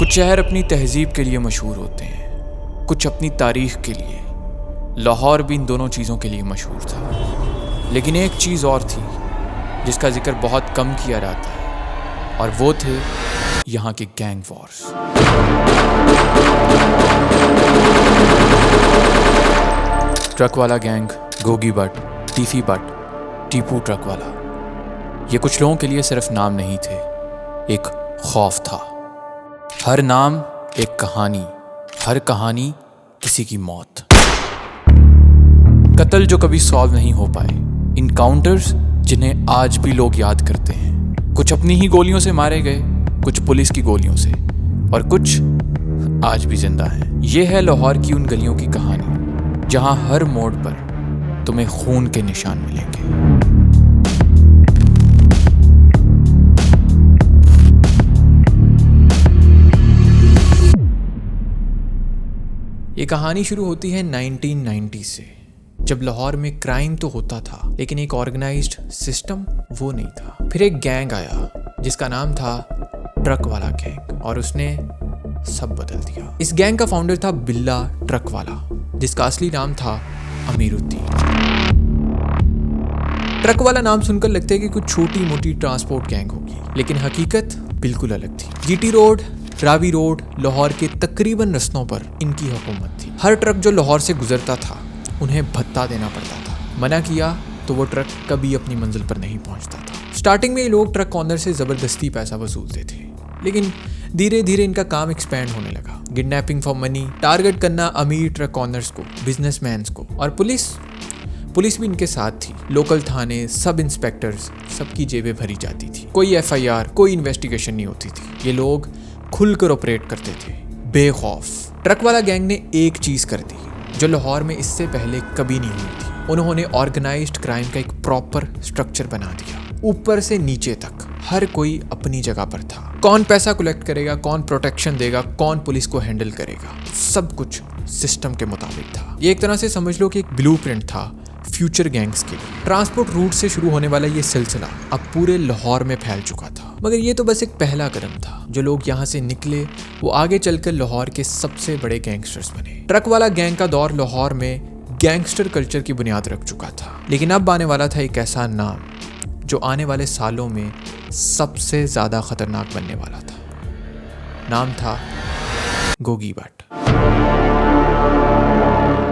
कुछ शहर अपनी तहजीब के लिए मशहूर होते हैं, कुछ अपनी तारीख के लिए। लाहौर भी इन दोनों चीज़ों के लिए मशहूर था। लेकिन एक चीज़ और थी जिसका जिक्र बहुत कम किया जाता है, और वो थे यहाँ के गैंग वॉर्स। ट्रक वाला गैंग, गोगी भट्ट, टीफी भट्ट, टीपू ट्रक वाला, ये कुछ लोगों के लिए सिर्फ नाम नहीं थे, एक खौफ था। हर नाम एक कहानी, हर कहानी किसी की मौत। कत्ल जो कभी सॉल्व नहीं हो पाए, इनकाउंटर्स जिन्हें आज भी लोग याद करते हैं। कुछ अपनी ही गोलियों से मारे गए, कुछ पुलिस की गोलियों से, और कुछ आज भी जिंदा हैं। ये है लाहौर की उन गलियों की कहानी जहां हर मोड़ पर तुम्हें खून के निशान मिलेंगे। ये कहानी शुरू होती है 1990 से, जब लाहौर में क्राइम तो होता था लेकिन एक ऑर्गेनाइज्ड सिस्टम वो नहीं था। फिर एक गैंग आया जिसका नाम था ट्रक वाला गैंग, और उसने सब बदल दिया। इस गैंग का फाउंडर था बिल्ला ट्रक वाला, जिसका असली नाम था अमीरुद्दीन। ट्रक वाला नाम सुनकर लगता है कि कुछ छोटी मोटी ट्रांसपोर्ट गैंग होगी, लेकिन हकीकत बिल्कुल अलग थी। GT road, Ravi road, Lahore के तकरीबन रस्तों पर इनकी हुकूमत थी। हर ट्रक जो लाहौर से गुजरता था उन्हें भत्ता देना पड़ता था। मना किया तो वो ट्रक कभी अपनी मंजिल पर नहीं पहुंचता था। स्टार्टिंग में ये लोग ट्रक ऑनर से ज़बरदस्ती पैसा वसूलते थे, लेकिन धीरे धीरे इनका काम एक्सपैंड होने लगा। किडनैपिंग फॉर मनी, टारगेट करना अमीर ट्रक ऑनर्स को, बिजनेसमैन्स को, और पुलिस भी इनके साथ थी। लोकल थाने, सब इंस्पेक्टर्स, सबकी जेबें भरी जाती थी। कोई FIR, कोई इन्वेस्टिगेशन नहीं होती थी। ये लोग खुलकर ऑपरेट करते थे, बेखौफ। ट्रक वाला गैंग ने एक चीज़ कर दी जो लाहौर में इससे पहले कभी नहीं हुई थी। उन्होंने ऑर्गेनाइज्ड क्राइम का एक प्रॉपर स्ट्रक्चर बना दिया। ऊपर से नीचे तक हर कोई अपनी जगह पर था। कौन पैसा कलेक्ट करेगा, कौन प्रोटेक्शन देगा, कौन पुलिस को हैंडल करेगा, सब कुछ सिस्टम के मुताबिक था। ये एक तरह से समझ लो कि एक ब्लूप्रिंट था फ्यूचर गैंग्स के लिए। ट्रांसपोर्ट रूट से शुरू होने वाला ये सिलसिला अब पूरे लाहौर में फैल चुका था। मगर ये तो बस एक पहला कदम था। जो लोग यहाँ से निकले वो आगे चलकर लाहौर के सबसे बड़े गैंगस्टर्स बने। ट्रक वाला गैंग का दौर लाहौर में गैंगस्टर कल्चर की बुनियाद रख चुका था। लेकिन अब आने वाला था एक ऐसा नाम जो आने वाले सालों में सबसे ज्यादा खतरनाक बनने वाला था। नाम था गोगी भट्ट।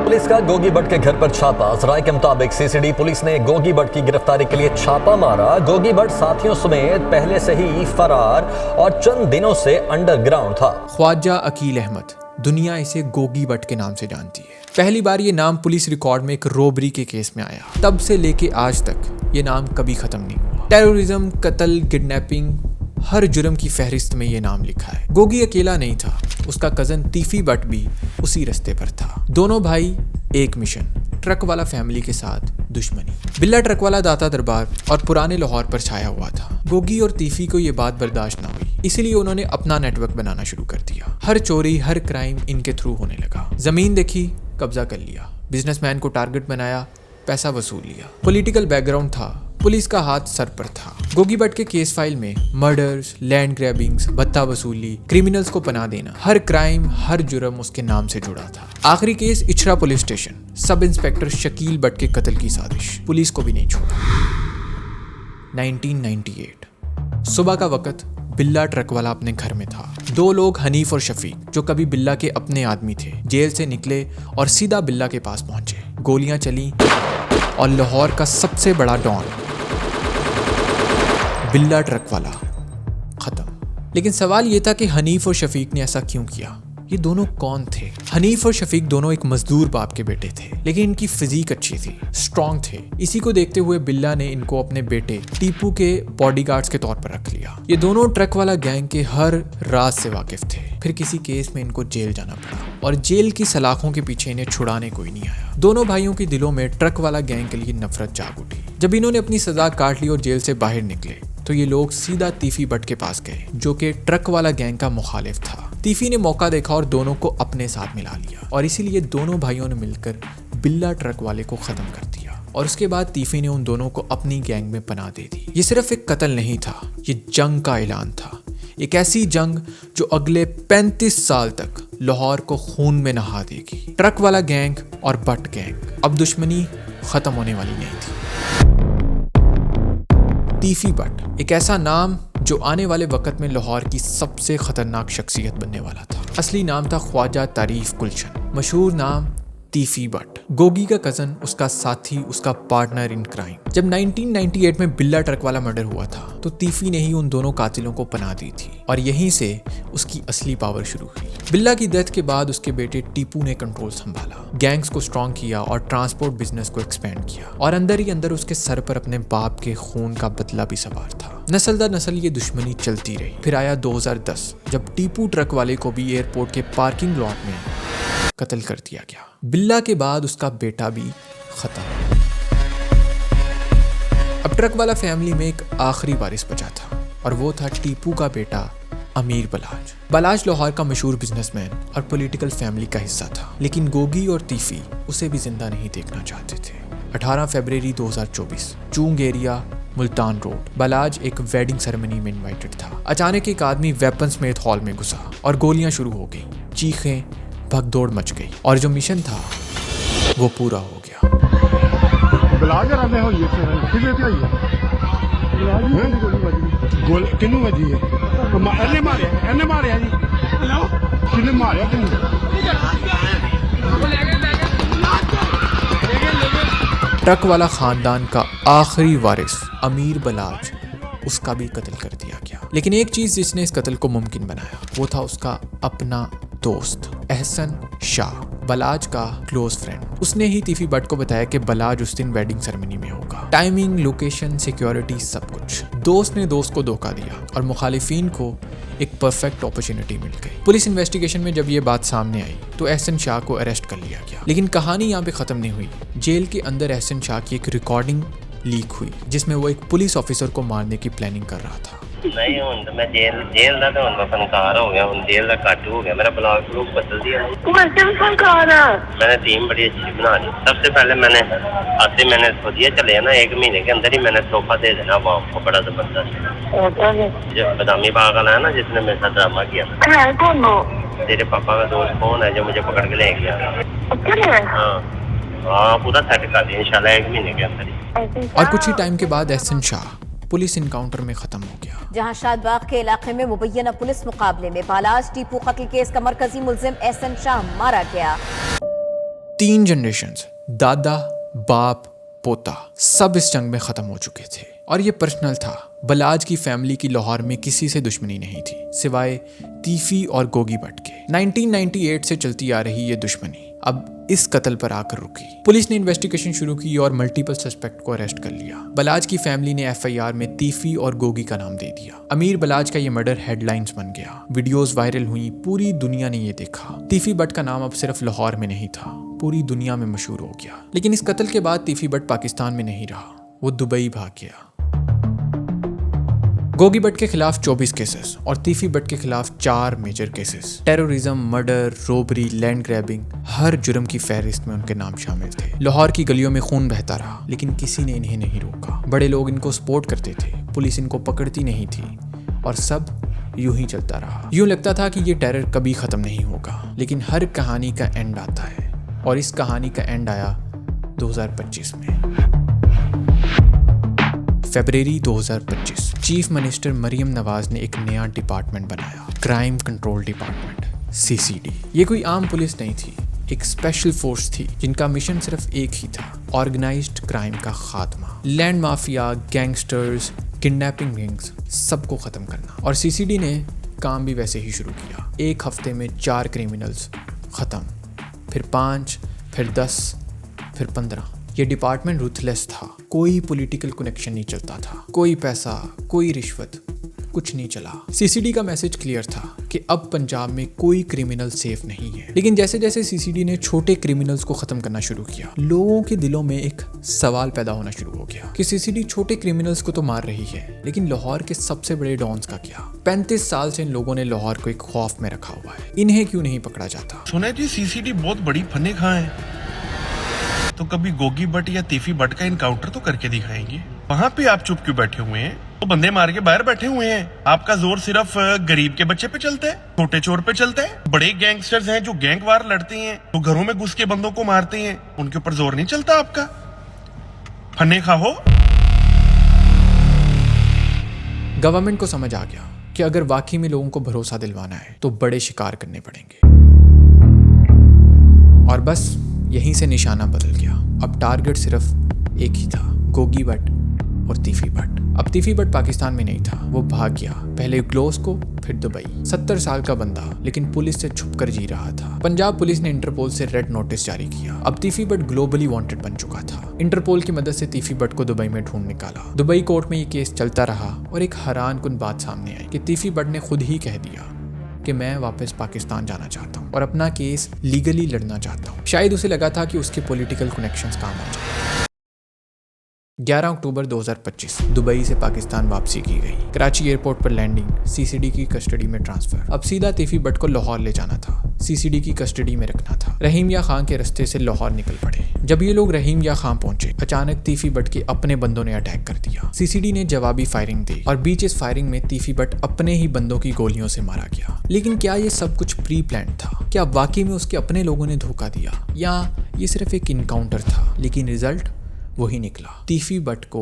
पुलिस का गोगी भट्ट के घर पर छापा। जराये के मुताबिक CCD पुलिस ने गोगी भट्ट की गिरफ्तारी के लिए छापा मारा। गोगी भट्ट साथियों समेत पहले से ही फरार और चंद दिनों से अंडरग्राउंड था। ख्वाजा अकील अहमद, दुनिया इसे गोगी भट्ट के नाम से जानती है। पहली बार ये नाम पुलिस रिकॉर्ड में एक रोबरी के केस में आया। तब से लेके आज तक ये नाम कभी खत्म नहीं हुआ। टेररिज्म, कत्ल, किडनैपिंग, हर जुर्म की फहरिस्त में ये नाम लिखा है। गोगी अकेला नहीं था, उसका कजन तीफी भट्ट भी उसी रास्ते पर था। दोनों भाई, एक मिशन, ट्रक वाला फैमिली के साथ दुश्मनी। बिल्ला ट्रक वाला दाता दरबार और पुराने लाहौर पर छाया हुआ था। गोगी और तीफी को ये बात बर्दाश्त ना हुई, इसीलिए उन्होंने अपना नेटवर्क बनाना शुरू कर दिया। हर चोरी, हर क्राइम इनके थ्रू होने लगा। जमीन देखी, कब्जा कर लिया। बिजनेसमैन को टारगेट बनाया, पैसा वसूल लिया। पॉलिटिकल बैकग्राउंड था, पुलिस का हाथ सर पर था। गोगी भट्ट के केस फाइल में मर्डर्स, लैंड ग्रैबिंग्स, भत्ता वसूली, क्रिमिनल्स को पनाह देना, हर क्राइम, हर जुर्म उसके नाम से जुड़ा था। आखिरी case Ichhra police station, sub inspector Shakeel Bhatt के कत्ल की साजिश, पुलिस को भी नहीं छोड़ा। 1998 सुबह का वक्त, बिल्ला ट्रक वाला अपने घर में था। दो लोग, हनीफ और शफीक, जो कभी बिल्ला के अपने आदमी थे, जेल से निकले और सीधा बिल्ला के पास पहुंचे। गोलियां चली और लाहौर का सबसे बड़ा डॉन बिल्ला ट्रक वाला खत्म। लेकिन सवाल यह था कि हनीफ और शफीक ने ऐसा क्यों किया। ये दोनों कौन थे? हनीफ और शफीक दोनों एक मजदूर बाप के बेटे थे, लेकिन इनकी फिजिक अच्छी थी, स्ट्रॉन्ग थे। इसी को देखते हुए बिल्ला ने इनको अपने बेटे टीपू के बॉडीगार्ड्स के तौर पर रख लिया। ये दोनों ट्रक वाला गैंग के हर राज से वाकिफ थे। फिर किसी केस में इनको जेल जाना पड़ा, और जेल की सलाखों के पीछे इन्हें छुड़ाने कोई नहीं आया। दोनों भाइयों के दिलों में ट्रक वाला गैंग के लिए नफरत जाग उठी। जब इन्होंने अपनी सजा काट ली और जेल से बाहर निकले तो ये लोग सीधा तीफी भट्ट के पास गए, जो कि ट्रक वाला गैंग का मुखालिफ था। तीफी ने मौका देखा और दोनों को अपने साथ मिला लिया, और इसीलिए दोनों भाइयों ने मिलकर बिल्ला ट्रक वाले को खत्म कर दिया। और उसके बाद तीफी ने उन दोनों को अपनी गैंग में पनाह दे दी। ये सिर्फ एक कत्ल नहीं था, ये जंग का ऐलान था। एक ऐसी जंग जो अगले 35 साल तक लाहौर को खून में नहा देगी। ट्रक वाला गैंग और बट गैंग, अब दुश्मनी खत्म होने वाली नहीं थी। तीफी बट, एक ऐसा नाम जो आने वाले वक्त में लाहौर की सबसे खतरनाक शख्सियत बनने वाला था। असली नाम था ख्वाजा तारीफ गुलशन, मशहूर नाम तीफी बट। गोगी का कजन, उसका साथी, उसका पार्टनर इन क्राइम। जब 1998 में बिल्ला ट्रक वाला मर्डर हुआ था तो तीफी ने ही उन दोनों कातिलों को पनाह दी थी और यहीं से उसकी असली पावर शुरू हुई। बिल्ला की डेथ के बाद उसके बेटे टीपू ने कंट्रोल संभाला, गैंग्स को स्ट्रॉन्ग किया और ट्रांसपोर्ट बिजनेस को एक्सपेंड किया और अंदर ही अंदर उसके सर पर अपने बाप के खून का बदला भी सवार था। नस्ल दर नस्ल ये दुश्मनी चलती रही। फिर आया 2010 जब टीपू ट्रक वाले को भी एयरपोर्ट के पार्किंग लॉट में कत्ल कर दिया गया। बिल्ला के बाद उसका बेटा भी खत्म। अब ट्रक वाला फैमिली में एक आखिरी वारिस बचा था और वो था टीपू का बेटा अमीर बलाज। बलाज लाहौर का मशहूर बिजनेसमैन और पॉलिटिकल फैमिली का हिस्सा था, लेकिन गोगी और तीफी उसे भी जिंदा नहीं देखना चाहते थे। 18 फरवरी 2024 चूंग एरिया, मुल्तान रोड। बलाज एक वेडिंग सेरेमनी में इनवाइटेड था। अचानक एक आदमी वेपन समेत हॉल में घुसा और गोलियां शुरू हो गई। चीखें, भगदौड़ मच गई और जो मिशन था वो पूरा हो गया। ट्रक वाला खानदान का आखिरी वारिस अमीर बलाज, उसका भी कत्ल कर दिया गया। लेकिन एक चीज जिसने इस कत्ल को मुमकिन बनाया वो था उसका अपना दोस्त एहसन शाह, बलाज का क्लोज फ्रेंड। उसने ही तीफी बट को बताया कि बलाज उस दिन वेडिंग सेरेमनी में होगा। टाइमिंग, लोकेशन, सिक्योरिटी, सब कुछ। दोस्त ने दोस्त को धोखा दिया और मुखालिफिन को एक परफेक्ट अपॉर्चुनिटी मिल गई। पुलिस इन्वेस्टिगेशन में जब ये बात सामने आई तो एहसन शाह को अरेस्ट कर लिया गया। लेकिन कहानी यहाँ पे खत्म नहीं हुई। जेल के अंदर एहसन शाह की एक रिकॉर्डिंग लीक हुई जिसमें वो एक पुलिस ऑफिसर को मारने की प्लानिंग कर रहा था। नहीं हुन तो मैं जेल दा तो हुन फनकार हो गया, हुन जेल दा कट हो गया। मेरा ब्लॉग ग्रुप बदल दिया। फनकार है। मैंने टीम बड़ी अच्छी बना ली। सबसे पहले मैंने सोचा चले ना 1 महीने के अंदर ही मैंने तोहफा दे देना अवाम को, बड़ा जबरदस्त। जो बदामी बाग वाला है ना जिसने मेरे साथ ड्रामा किया, कौन हो? तेरे पापा का दोस्त कौन है जो मुझे पकड़ के ले गया? हाँ, पूरा सेट कर दिया इंशाल्लाह 1 महीने के अंदर ही। और कुछ ही टाइम के बाद एहसन शाह पुलिस इनकाउंटर में खत्म हो गया। जहां शादबाग के इलाके में मुबैना पुलिस मुकाबले में बालाज टीपू कत्ल केस का मरकजी मुलजिम एहसन शाह मारा गया। 3 जनरेशंस, दादा, बाप, पोता, सब इस जंग में खत्म हो चुके थे और ये पर्सनल था। बलाज की फैमिली की लाहौर में किसी से दुश्मनी नहीं थी सिवाय तीफी और गोगी बट के। 1998 से चलती आ रही ये दुश्मनी अब इस कत्ल पर आकर रुकी। पुलिस ने इन्वेस्टिगेशन शुरू की और मल्टीपल सस्पेक्ट को अरेस्ट कर लिया। बलाज की फैमिली ने एफआईआर में तीफी और गोगी का नाम दे दिया। अमीर बलाज का ये मर्डर हेडलाइंस बन गया, वीडियोस वायरल हुई, पूरी दुनिया ने ये देखा। तीफी बट का नाम अब सिर्फ लाहौर में नहीं था, पूरी दुनिया में मशहूर हो गया। लेकिन इस कत्ल के बाद तीफी बट पाकिस्तान में नहीं रहा, वो दुबई भाग गया। गोगी बट के खिलाफ 24 केसेस और तीफी बट के खिलाफ 4 major cases. Terrorism, murder, robbery, land grabbing, हर जुर्म की फहरिस्त में उनके नाम शामिल थे। लाहौर की गलियों में खून बहता रहा लेकिन किसी ने इन्हें नहीं रोका। बड़े लोग इनको सपोर्ट करते थे, पुलिस इनको पकड़ती नहीं थी और सब यूं ही चलता रहा। यूं लगता था कि ये टेरर कभी खत्म नहीं होगा, लेकिन हर कहानी का एंड आता है और इस कहानी का एंड आया 2025 में। फरवरी 2025 चीफ मिनिस्टर मरियम नवाज ने एक नया डिपार्टमेंट बनाया, क्राइम कंट्रोल डिपार्टमेंट, CCD। ये कोई आम पुलिस नहीं थी, एक स्पेशल फोर्स थी जिनका मिशन सिर्फ एक ही था, ऑर्गेनाइज्ड क्राइम का खात्मा। Land mafia, gangsters, kidnapping gangs, सबको खत्म करना। और CCD ने काम भी वैसे ही शुरू किया। 1 हफ्ते में 4 क्रिमिनल्स खत्म, फिर 5, फिर 10, फिर 15। ये डिपार्टमेंट रूथलेस था, कोई पॉलिटिकल कनेक्शन नहीं चलता था, कोई पैसा, कोई रिश्वत, कुछ नहीं चला। CCD का मैसेज क्लियर था कि अब पंजाब में कोई क्रिमिनल सेफ नहीं है। लेकिन जैसे जैसे CCD ने छोटे क्रिमिनल्स को खत्म करना शुरू किया, लोगों के दिलों में एक सवाल पैदा होना शुरू हो गया कि CCD छोटे क्रिमिनल्स को तो मार रही है, लेकिन लाहौर के सबसे बड़े डॉन्स का क्या? 35 साल से इन लोगों ने लाहौर को एक खौफ में रखा हुआ है, इन्हें क्यों नहीं पकड़ा जाता? सुना जी CCD बहुत बड़ी फन्ने खां है, तो कभी गोगी बट या तीफी बट का इनकाउंटर तो करके दिखाएंगे। वहाँ पे आप चुप क्यों बैठे हुए हैं? तो बंदे मार के बाहर बैठे हुए हैं। आपका जोर सिर्फ गरीब के बच्चे पे चलता है, छोटे चोर पे चलता है। बड़े गैंगस्टर्स हैं जो गैंग वार लड़ते हैं, तो घरों में घुस के बंदों को मारते हैं, उनके ऊपर जोर नहीं चलता आपका? फन्ने खा हो। गवर्नमेंट को समझ आ गया कि अगर वाकई में लोगों को भरोसा दिलवाना है तो बड़े शिकार करने पड़ेंगे, और बस यहीं से निशाना बदल गया। अब टारगेट सिर्फ एक ही था, गोगी भट्ट और तीफी भट्ट। अब तीफी भट्ट पाकिस्तान में नहीं था, वो भाग गया, पहले ग्लोस्को फिर दुबई। 70 साल का बंदा, लेकिन पुलिस से छुप कर जी रहा था। पंजाब पुलिस ने इंटरपोल से रेड नोटिस जारी किया। अब तीफी भट्ट ग्लोबली वांटेड बन चुका था। इंटरपोल की मदद से तीफी भट्ट को दुबई में ढूंढ निकाला। दुबई कोर्ट में ये केस चलता रहा और एक हैरानकुन बात सामने आई कि तीफी भट्ट ने खुद ही कह दिया कि मैं वापस पाकिस्तान जाना चाहता हूँ और अपना केस लीगली लड़ना चाहता हूँ। शायद उसे लगा था कि उसके पॉलिटिकल कनेक्शंस काम आ जाए। 11 अक्टूबर 2025 दुबई से पाकिस्तान वापसी की गई। कराची एयरपोर्ट पर लैंडिंग, सीसीडी की कस्टडी में ट्रांसफर। अब सीधा तीफी भट्ट को लाहौर ले जाना था, सीसीडी की कस्टडी में रखना था। रहीम या खान के रास्ते से लाहौर निकल पड़े। जब ये लोग रहीम या खान पहुंचे, अचानक तीफी भट्ट के अपने बंदों ने अटैक कर दिया। सीसीडी ने जवाबी फायरिंग दी और बीच इस फायरिंग में तीफी भट्ट अपने ही बंदों की गोलियों से मारा गया। लेकिन क्या ये सब कुछ प्री प्लान था? क्या वाकई में उसके अपने लोगों ने धोखा दिया, या ये सिर्फ एक इनकाउंटर था? लेकिन रिजल्ट वही निकला, तीफी भट्ट को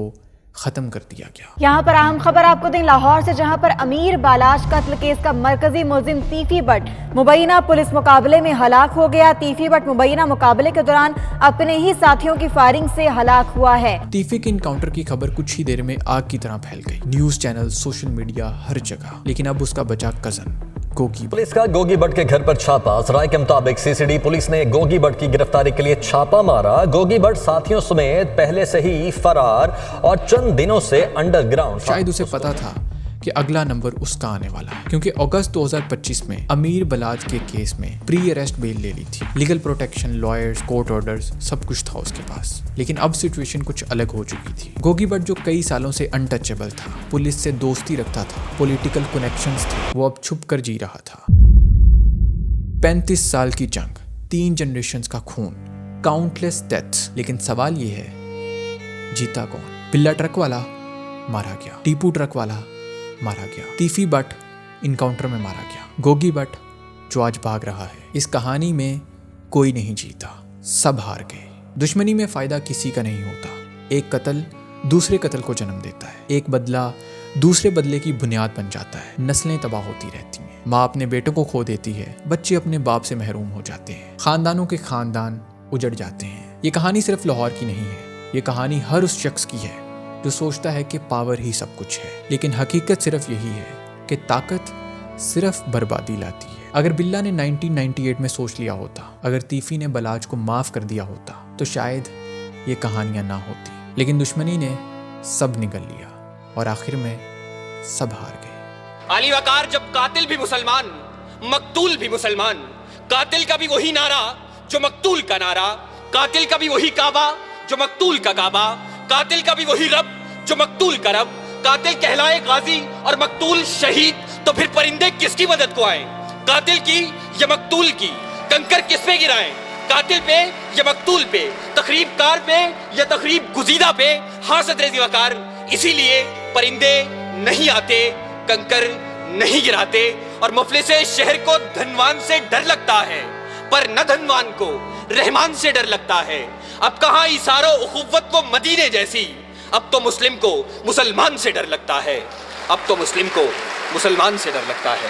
खत्म कर दिया गया। यहाँ पर अहम खबर आपको दें लाहौर से, जहाँ पर अमीर बालाश कत्ल केस का मरकजी मुलजिम तीफी भट्ट मुबैना पुलिस मुकाबले में हलाक हो गया। तीफी भट्ट मुबैना मुकाबले के दौरान अपने ही साथियों की फायरिंग से हलाक हुआ है। तीफी के इनकाउंटर की खबर कुछ ही देर में आग की तरह फैल गई, न्यूज चैनल, सोशल मीडिया, हर जगह। लेकिन अब उसका बचा कजन गोगी। पुलिस का गोगी भट्ट के घर पर छापा। सराय के मुताबिक सीसीडी पुलिस ने गोगी भट्ट की गिरफ्तारी के लिए छापा मारा। गोगी भट्ट साथियों समेत पहले से ही फरार और चंद दिनों से अंडरग्राउंड। शायद उसे पता था कि अगला नंबर उसका आने वाला है, क्योंकि अगस्त 2025 में अमीर बलाज के केस में प्री अरेस्ट बेल ले ली थी। Legal protection, lawyers, court orders, सब कुछ था उसके पास। लेकिन अब सिचुएशन कुछ अलग हो चुकी थी। गोगी भट्ट जो कई सालों से अनटचेबल था, पुलिस से दोस्ती रखता था, पॉलिटिकल कनेक्शंस थे, वो अब छुप कर जी रहा था। 35 साल की जंग, 3 जनरेशंस का खून, काउंटलेस डेथ्स। लेकिन सवाल ये है, जीता कौन? पिल्ला ट्रक वाला मारा गया, टीपू ट्रक वाला मारा गया, तीफी भट्ट इनकाउंटर में मारा गया, गोगी भट्ट जो आज भाग रहा है। इस कहानी में कोई नहीं जीता, सब हार गए। दुश्मनी में फायदा किसी का नहीं होता। एक कत्ल दूसरे कत्ल को जन्म देता है, एक बदला दूसरे बदले की बुनियाद बन जाता है। नस्लें तबाह होती रहती हैं, माँ अपने बेटों को खो देती है, बच्चे अपने बाप से महरूम हो जाते हैं, खानदानों के खानदान उजड़ जाते हैं। ये कहानी सिर्फ लाहौर की नहीं है, ये कहानी हर उस शख्स की है जो सोचता है कि पावर ही सब कुछ है। लेकिन हकीकत सिर्फ यही है कि ताकत सिर्फ बर्बादी लाती है। अगर बिल्ला ने 1998 में सोच लिया होता, अगर तीफी ने बलाज को माफ कर दिया होता, तो शायद ये कहानियां ना होती। लेकिन दुश्मनी ने सब निगल लिया और आखिर में सब हार गए। अली वकार, जब कातिल भी मुसलमान, मकतूल भी मुसलमान, कातिल का भी वही नारा जो मकतूल का नारा, कातिल का भी वही काबा जो मकतूल का काबा, कातिल का भी वही रब जो मकतूल का रब। कातिल कहलाए गाजी और मकतूल शहीद, तो फिर परिंदे किसकी मदद को आए? कातिल की या मकतूल की? कंकर किस पे गिराएं? कातिल पे या मकतूल पे? तखरीब कार पे या तखरीब गुजीदा पे? हाँ सदर वकार, इसीलिए परिंदे नहीं आते, कंकर नहीं गिराते। और मुफलिसे शहर को धनवान से डर लगता है, पर न धनवान को रहमान से डर लगता है। अब कहां इसारो उखुव्वत वो मदीने जैसी, अब तो मुस्लिम को मुसलमान से डर लगता है, अब तो मुस्लिम को मुसलमान से डर लगता है।